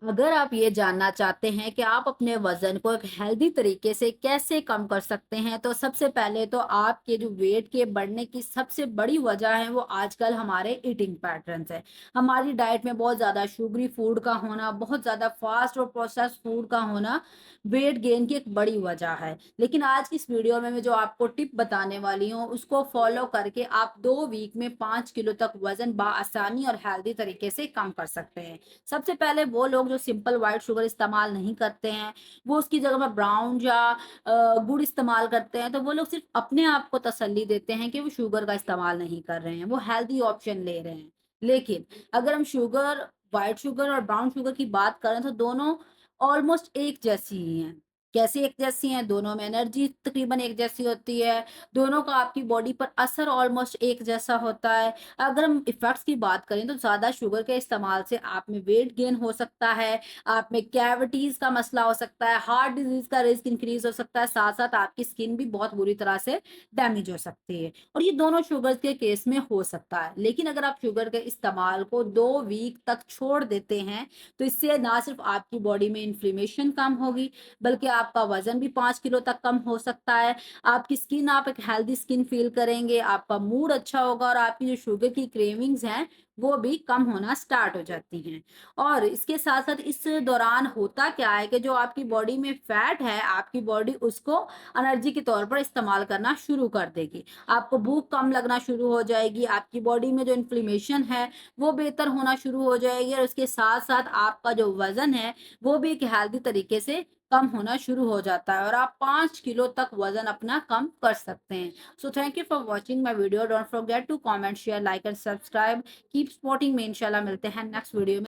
अगर आप ये जानना चाहते हैं कि आप अपने वज़न को एक हेल्दी तरीके से कैसे कम कर सकते हैं, तो सबसे पहले तो आपके जो वेट के बढ़ने की सबसे बड़ी वजह है, वो आजकल हमारे ईटिंग पैटर्न्स हैं। हमारी डाइट में बहुत ज़्यादा शुगरी फूड का होना, बहुत ज़्यादा फास्ट और प्रोसेस्ड फूड का होना, वेट गेन की एक बड़ी वजह है। लेकिन आज की इस वीडियो में मैं जो आपको टिप बताने वाली हूँ, उसको फॉलो करके आप 2 वीक में 5 किलो तक वज़न बआसानी और हेल्दी तरीके से कम कर सकते हैं। सबसे पहले वो लोग जो सिंपल व्हाइट शुगर इस्तेमाल नहीं करते हैं, वो उसकी जगह में ब्राउन या गुड़ इस्तेमाल करते हैं, तो वो लोग सिर्फ़ अपने आप को तसल्ली देते हैं कि वो शुगर का इस्तेमाल नहीं कर रहे हैं, वो हेल्दी ऑप्शन ले रहे हैं। लेकिन अगर हम शुगर व्हाइट शुगर और ब्राउन शुगर की बात करें तो दोनों ऑलमोस्ट एक जैसी ही हैं। कैसे एक जैसी हैं? दोनों में एनर्जी तकरीबन एक जैसी होती है, दोनों का आपकी बॉडी पर असर ऑलमोस्ट एक जैसा होता है। अगर हम इफ़ेक्ट्स की बात करें तो ज़्यादा शुगर के इस्तेमाल से आप में वेट गेन हो सकता है, आप में कैविटीज़ का मसला हो सकता है, हार्ट डिज़ीज़ का रिस्क इंक्रीज़ हो सकता है, साथ-साथ आपकी स्किन भी बहुत बुरी तरह से डैमेज हो सकती है और ये दोनों शुगर्स के केस में हो सकता है। लेकिन अगर आप शुगर के इस्तेमाल को 2 वीक तक छोड़ देते हैं, तो इससे ना सिर्फ़ आपकी बॉडी में इन्फ्लेमेशन कम होगी, बल्कि आपका वज़न भी 5 किलो तक कम हो सकता है। आपकी स्किन आप एक हेल्दी स्किन फ़ील करेंगे, आपका मूड अच्छा होगा और आपकी जो शुगर की क्रेविंग्स हैं, वो भी कम होना स्टार्ट हो जाती हैं। और इसके साथ-साथ इस दौरान होता क्या है कि जो आपकी बॉडी में फैट है, आपकी बॉडी उसको एनर्जी के तौर पर इस्तेमाल करना शुरू कर देगी। आपको भूख कम लगना शुरू हो जाएगी, आपकी बॉडी में जो इन्फ्लेमेशन है, वो बेहतर होना शुरू हो जाएगी और उसके साथ-साथ आपका जो वज़न है, वो भी एक हेल्दी तरीके से कम होना शुरू हो जाता है और आप 5 किलो तक वज़न अपना कम कर सकते हैं। So thank you for watching my video. Don't forget to comment, share, like and subscribe. Keep supporting me. इंशाल्लाह मिलते हैं नेक्स्ट वीडियो में।